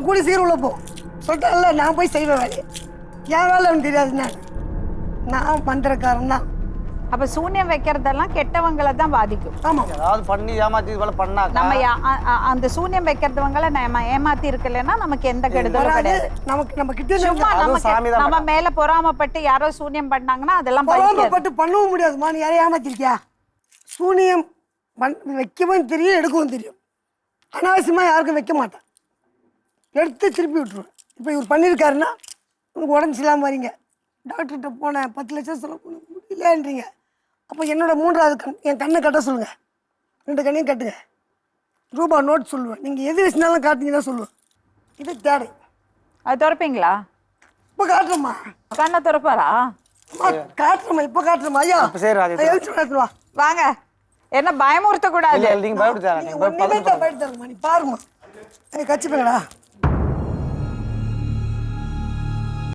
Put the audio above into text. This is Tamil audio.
கூடி சீர் உள்ள போ சொல்லிட்டால, நான் போய் செய்வேன் வேலையை. என் வேலை எனக்கு தெரியாது. நான் மந்திரக்காரன் தான். அப்ப சூன்யம் வைக்கிறதெல்லாம் கெட்டவங்களை தான் பாதிக்கும். ஆமா, ஏதாவது பண்ணி ஏமாத்தி இது போல பண்ணாக்கா நம்ம அந்த சூன்யம் வைக்கிறதவங்களை நம்ம ஏமாத்தி இருக்கலன்னா நமக்கு எந்த கெடுதலும் கிடையாது. நம்ம கிட்ட சும்மா அதுவும் சாமிதான் நம்ம மேல பொறாமப்பட்டு யாரோ சூன்யம் பண்ணாங்கன்னா அதெல்லாம் பழிக்காது. பொறாமப்பட்டு பண்ணவும் முடியாதுமா. நீ யாரையும் ஏமாத்திருக்கியா? சூனியம் வைக்கவும் தெரியும், எடுக்கவும் தெரியும். அனாவசியமா யாருக்கும் வைக்க மாட்டேன், எடுத்து திருப்பி விட்டுருவேன். இப்போ இவர் பண்ணியிருக்காருன்னா உனக்கு உடம்பு சரியில்லாமல் வரீங்க, டாக்டர்கிட்ட போனேன், 10 லட்சம் செலவு பண்ண முடியலன்றீங்க. அப்போ என்னோட 3வது கண், என் கண்ணை கட்ட சொல்லுங்கள், 2 கண்ணையும் கட்டுங்க. ரூபா நோட் சொல்லுவேன், நீங்கள் எது வச்சுனாலும் காட்டிங்கன்னா சொல்லுவேன். இது தேடை. அது திறப்பீங்களா? இப்போ காட்டுறோம்மா. கண்ணை திறப்பாரா? காட்டுறோம்மா, இப்போ காட்டுறோம்மா. ஐயா சரி ராஜேஷ் எழுத்து வா. வாங்க, என்ன பயமுறுத்த கூடாது. நீங்க பயப்படுத்தாங்க பயப்படுத்தாங்கம்மா. நீ பாருமா, கட்சி போங்கடா.